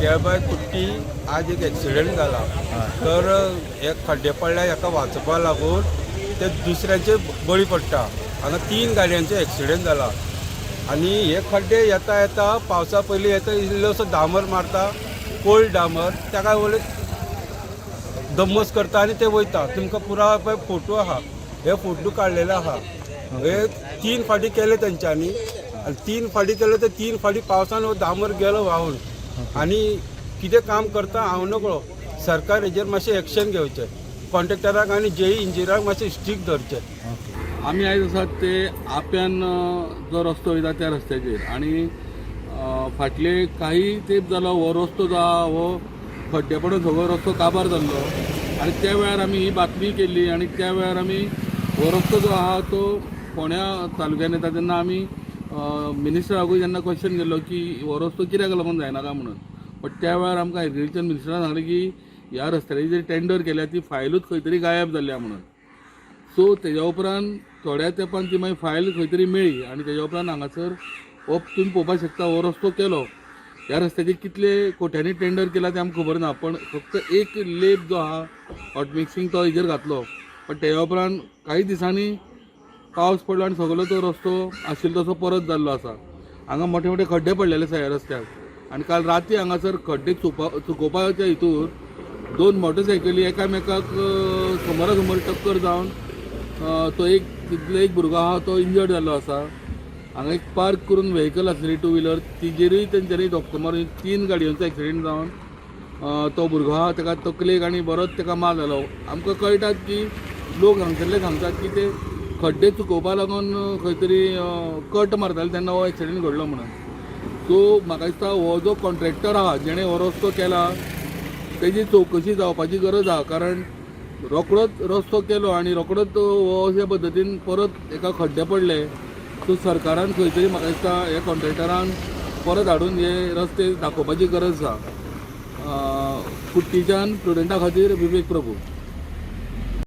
केळबाई कुट्टी आज एक ॲक्सिडेंट झाला. तर एक खड्डे पडल्या एका वाचपा लागून ते दुसऱ्यांचे बळी पडटा. हांगा 3 गाडयांचे ॲक्सिडेंट जाला आणि हे खड्डे येता येता पावसा पयलीं येता इल्लोसो डामर मारता, कोल्ड डामर, ताका वळी दम्मस करता आणि ते वयता. तुमकां पुराय पळय फोटो आहा, हे फोटो काडलेले आहा. हे 3 फाटी केले तेंच्यांनी आणि 3 फाटी केले ते 3 फाटी पावसान हो डामर गेलो व्हांवून. आणि कितें काम करता हांव नकळो. सरकार हेजेर मातशें एक्शन घेवचें. कॉन्ट्रॅक्टराक आनी जेई इंजिनियराक मातशें स्ट्रीक धरचें. आमी आयज आसात ते आप्यान जो रस्तो वयता त्या रस्त्याचेर आणि फाटले काही तेंप जालो हो रस्तो जो आहा हो खड्डे पडून सगळो रस्तो काबार जाल्लो आणि त्या वेळार आमी ही बातमी केल्ली आणि त्या वेळार आमी हो रस्तो जो आहा तो फोंड्या तालुक्यान येता तेन्ना आमी मिनिस्टराकूय जेन्ना क्वेश्चन केल्लो की हो रस्तो कित्याक लागून जायना काय म्हणून. बट त्या वेळार आमकां एग्रीकल्चर मिनिस्टरान सांगलें की ह्या रस्त्याची जी टेंडर केल्या ती फायलूच खंय तरी गायब जाल्ल्या म्हणून. सो तेज्या उपरांत थोड्या तेंपान ती मागीर फायल खंय तरी मेळ्ळी आणि तेज्या उपरांत हांगासर हो तुम्ही पळोवपाक शकता हो रस्तो केलो. ह्या रस्त्याचे कितले कोट्यांनी टेंडर केला ते आमकां खबर ना, पण फक्त एक लेप जो आहा हॉट मिक्सिंग तो हेजेर घातलो. पण तेज्या उपरांत काही दिसांनी पावस पडलो आणि सगळो तो रस्तो आशिल्लो तसो परत जाल्लो आसा. हांगा मोठे मोठे खड्डे पडलेले आसा ह्या रस्त्याक आणि काल राती हांगासर खड्डे चुकोवपाच्या हितूर 2 मोटरसायकली एकामेकाक समोरासमोर टक्कर जावन तो एक भुरगो आहा तो इंजर्ड जाल्लो आसा. हांगा एक पार्क करून व्हेकल आसलेली 2 व्हिलर तिजेरूय तेंच्यांनी धक्को मारून 3 गाडयांचो एक्सिडेंट जावन तो भुरगो आहा ताका तकलेक आनी बरोच ताका मार जालो. आमकां कळटात की लोक हांगसरले सांगतात की ते खड्डे चुकोवपा लागून खंय तरी कट मारताले तेन्ना हो एक्सिडेंट घडलो म्हणून. सो म्हाका दिसता हो जो कॉन्ट्रॅक्टर आहा जेणे हो रस्तो केला तेजी चवकशी जावपाची गरज आहा. कारण रोखडोच रस्तो केलो आणि रोखडोच हो अशा पद्दतीन परत एका खड्डे पडले. सो सरकारान खंय तरी म्हाका दिसता हे कॉन्ट्रॅक्टरान परत हाडून हे रस्ते दाखोवपाची गरज आसा. कुट्टीच्यान प्रुडंटा खातीर विवेक प्रभू.